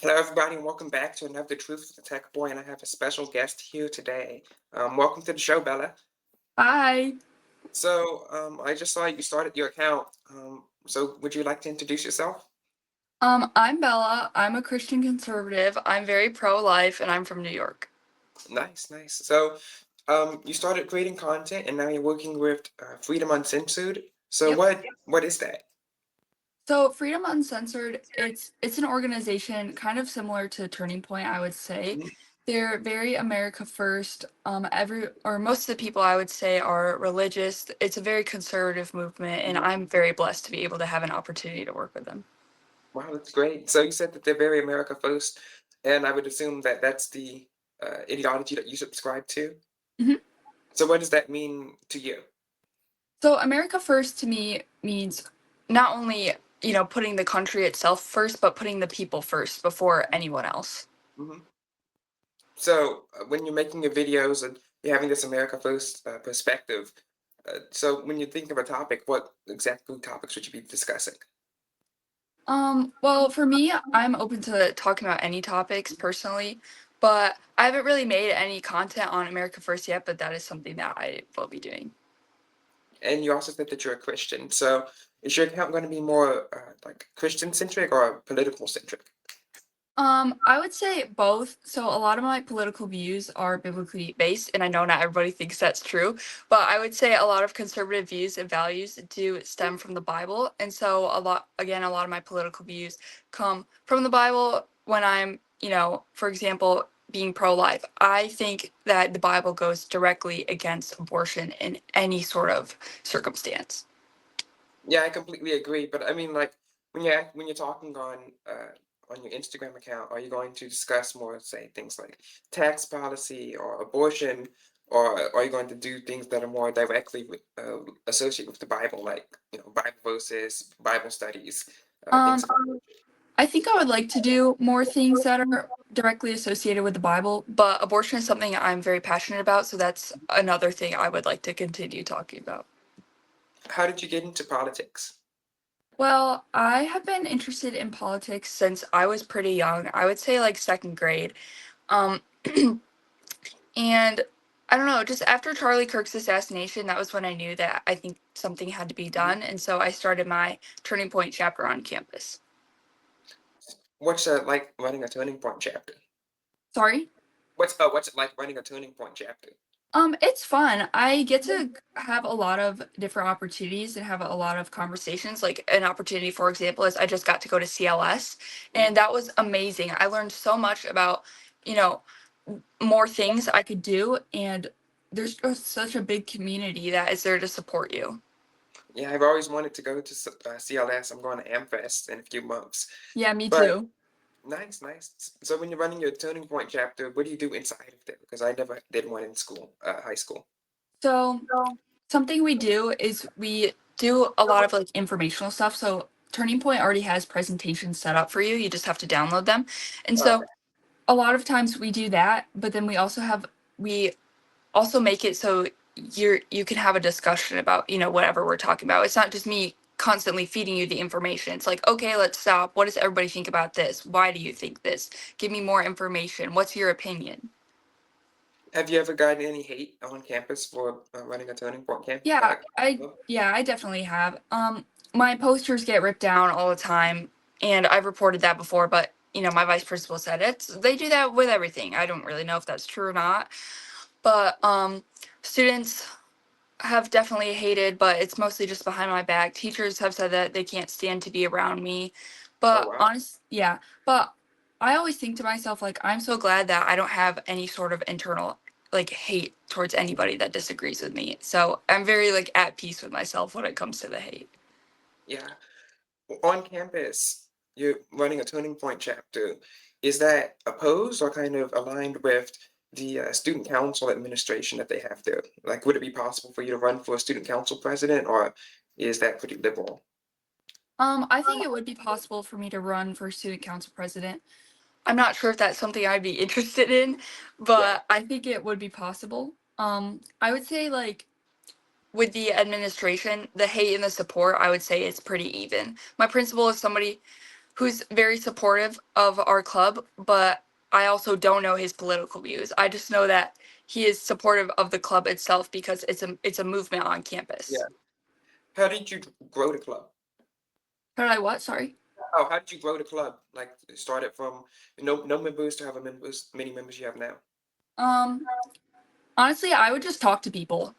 Hello, everybody, and welcome back to another Truth with the Tech Boy. And I have a special guest here today. Welcome to the show, Bella. Hi. I just saw you started your account. So, would you like to introduce yourself? I'm Bella. I'm a Christian conservative. I'm very pro-life and I'm from New York. Nice, nice. You started creating content, and now you're working with Freedom Uncensored. So, Yep. what is that? So Freedom Uncensored, it's an organization kind of similar to Turning Point, I would say. Mhm. They're very America first. Most of the people I would say are religious. It's a very conservative movement, and Mhm. I'm very blessed to be able to have an opportunity to work with them. Wow, that's great. So, you said that they're very America first, and I would assume that that's the ideology that you subscribe to. Mhm. So, what does that mean to you? So America first to me means not only, putting the country itself first, but putting the people first before anyone else. Mhm. When you're making your videos and you're having this America First perspective, so when you think of a topic, what exactly topics would you be discussing? Well, for me, I'm open to talking about any topics personally, but I haven't really made any content on America First yet, but that is something that I will be doing. And you also said that you're a Christian. So is your account going to be more like Christian centric or political centric? I would say both. So a lot of my political views are biblically based, and I know not everybody thinks that's true, but I would say a lot of conservative views and values do stem from the Bible. And so a lot of my political views come from the Bible when I'm, for example, being pro-life. I think that the Bible goes directly against abortion in any sort of circumstance. Yeah, I completely agree. But I mean, like when you're talking on your Instagram account, are you going to discuss more, say, things like tax policy or abortion, or are you going to do things that are more directly associated with the Bible, like Bible verses, Bible studies, things Um, of that nature? I think I would like to do more things that are directly associated with the Bible, but abortion is something I'm very passionate about, so that's another thing I would like to continue talking about. How did you get into politics? Well, I have been interested in politics since I was pretty young. I would say like second grade. Um, and I don't know, just after Charlie Kirk's assassination, that was when I knew that I think something had to be Mhm. done. And so I started my Turning Point chapter on campus. What's like running a Turning Point chapter? Sorry? What's it like running a Turning Point chapter? It's fun. I get to have a lot of different opportunities and have a lot of conversations. Like an opportunity, for example, is I just got to go to CLS, Mhm. and that was amazing. I learned so much about, you know, more things I could do, and there's just such a big community that is there to support you. Yeah, I've always wanted to go to CLS. I'm going to AmFest in a few months. Yeah, me But too. nice, nice. So when you're running your Turning Point chapter, what do you do inside of there? Because I never did one in school, high school. So something we do is we do a lot of like informational stuff. So Turning Point already has presentations set up for you. You just have to download them. And Oh, so okay. a lot of times we do that, but then we also make it so you can have a discussion about, whatever we're talking about. It's not just me constantly feeding you the information. It's like, okay, let's stop. What does everybody think about this? Why do you think this? Give me more information. What's your opinion? Have you ever gotten any hate on campus for running a Turning Point camp? Yeah, I definitely have. My posters get ripped down all the time, and I've reported that before, but my vice principal said they do that with everything. I don't really know if that's true or not, but students have definitely hated, but it's mostly just behind my back. Teachers have said that they can't stand to be around me. Oh, But wow. but I always think to myself, like, I'm so glad that I don't have any sort of internal like hate towards anybody that disagrees with me. So I'm very like at peace with myself when it comes to the hate. Yeah. On campus, you're running a Turning Point chapter. Is that opposed or kind of aligned with the student council administration that they have there? Like, would it be possible for you to run for a student council president, or is that pretty liberal? I think it would be possible for me to run for student council president. I'm not sure if that's something I'd be interested in, Yeah. but I think it would be possible. I would say like with the administration, the hate and the support, I would say it's pretty even. My principal is somebody who's very supportive of our club, but I also don't know his political views. I just know that he is supportive of the club itself because it's a movement on campus. Yeah. How did you grow the club? How did I what? Sorry. Oh, how did you grow the club? Like, it started from no members to have a members, many members you have now. Um, Honestly, I would just talk to people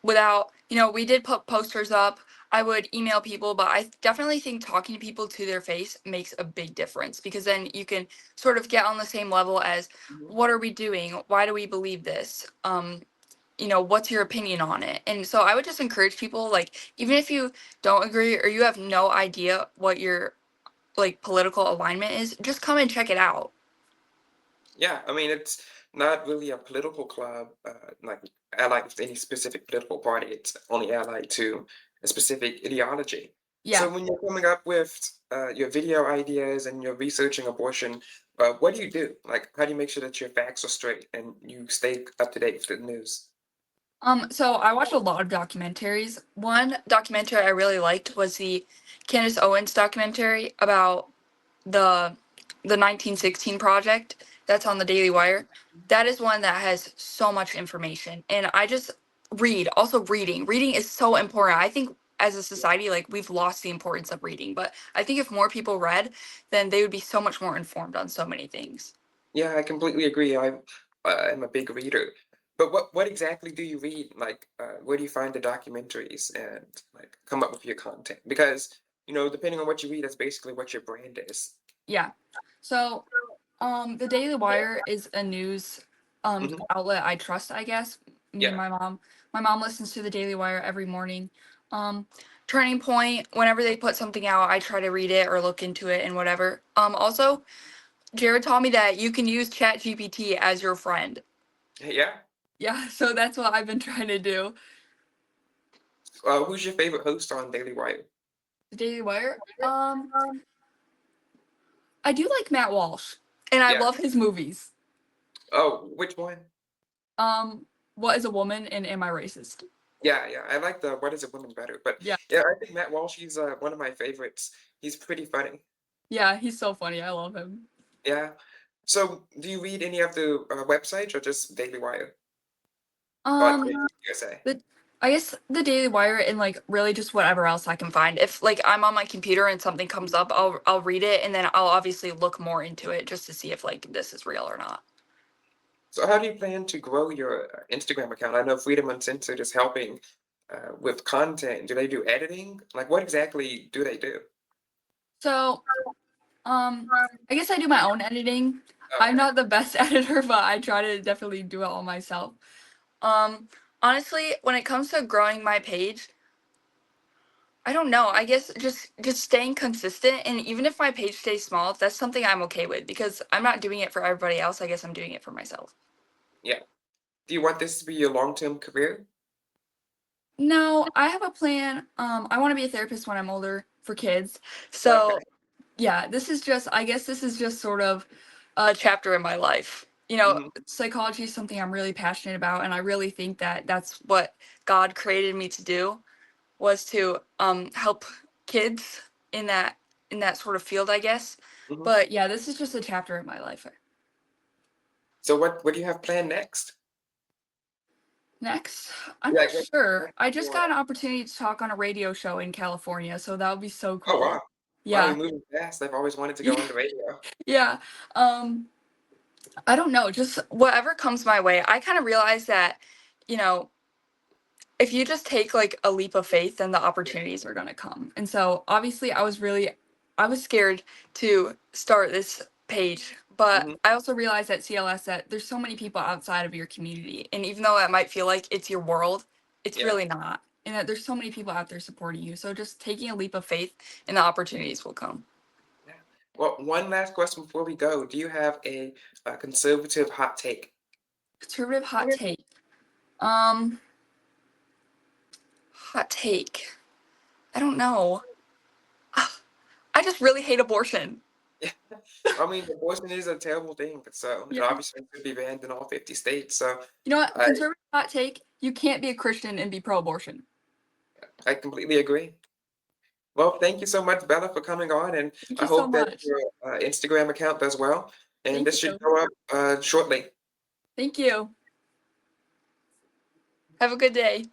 without, we did put posters up. I would email people, but I definitely think talking to people to their face makes a big difference because then you can sort of get on the same level as Mhm. what are we doing? Why do we believe this? What's your opinion on it? And so I would just encourage people, like, even if you don't agree or you have no idea what your like political alignment is, just come and check it out. Yeah, I mean, it's not really a political club, like allied with any specific political party. It's only allied to a specific ideology. Yeah. So when you're coming up with your video ideas and you're researching abortion, what do you do? Like, how do you make sure that your facts are straight and you stay up to date with the news? So I watched a lot of documentaries. One documentary I really liked was the Candace Owens documentary about the the 1916 project that's on the Daily Wire. That is one that has so much information, and I just read. Also, reading is so important. I think as a society, like, we've lost the importance of reading, but I think if more people read, then they would be so much more informed on so many things. Yeah, I completely agree. I am a big reader. But what exactly do you read? Like, where do you find the documentaries and like come up with your content? Because, depending on what you read, that's basically what your brand is. Yeah. So, the Daily Wire is a news Hmm. outlet I trust, I guess. Me and Yeah. my mom listens to the Daily Wire every morning. Um, Turning Point, whenever they put something out, I try to read it or look into it and whatever. Also, Jared taught me that you can use ChatGPT as your friend. Yeah. Yeah, so that's what I've been trying to do. Who's your favorite host on Daily Wire? The Daily Wire. I do like Matt Walsh, and I Yeah. love his movies. Oh, which one? What is a woman and am I racist? Yeah, yeah. I like the What is a Woman better. But Yeah. yeah, I think Matt Walsh, he's one of my favorites. He's pretty funny. Yeah, he's so funny. I love him. Yeah. So do you read any of the websites or just Daily Wire? Or Um, USA? the I guess the Daily Wire and like really just whatever else I can find. If like I'm on my computer and something comes up, I'll read it and then I'll obviously look more into it just to see if like this is real or not. So how do you plan to grow your Instagram account? I know Freedom Uncensored is helping with content. Do they do editing? Like, what exactly do they do? So, I guess I do my own editing. I'm Okay. not the best editor, but I try to definitely do it all myself. Um, Honestly, when it comes to growing my page, I don't know. I guess just staying consistent, and even if my page stays small, that's something I'm okay with because I'm not doing it for everybody else. I guess I'm doing it for myself. Yeah. Do you want this to be your long-term career? No, I have a plan. I want to be a therapist when I'm older for kids. So, Okay. yeah, I guess this is just sort of a chapter in my life. Hmm. Psychology is something I'm really passionate about, and I really think that that's what God created me to do was to help kids in that sort of field, I guess. Hmm. But yeah, this is just a chapter in my life. So what do you have planned next? Next, I'm Yeah, not I guess sure. what's I just your got an opportunity to talk on a radio show in California, so that would be so oh cool. wow. Wow, you're Yeah. moving fast. I've always wanted to go Yeah. on the radio. Yeah. Um, I don't know, just whatever comes my way. I kind of realized that, you know, if you just take like a leap of faith, then the opportunities are going to come. And so obviously I was scared to start this page, but Hmm. I also realized at CLS that there's so many people outside of your community. And even though it might feel like it's your world, it's Yeah. really not. And that there's so many people out there supporting you. So just taking a leap of faith and the opportunities will come. Yeah. Well, one last question before we go. Do you have a conservative hot take? Conservative hot take. Um, Hot take. I don't know. Ah, I just really hate abortion. Yeah. I mean, abortion is a terrible thing, so it Yeah. obviously should be banned in all 50 states. So You know what? I Conservative hot take. You can't be a Christian and be pro-abortion. I completely agree. Well, thank you so much, Bella, for coming on, and Thank I you so hope that much. your Instagram account does well, and Thank this you should so go up shortly. Thank you. Have a good day.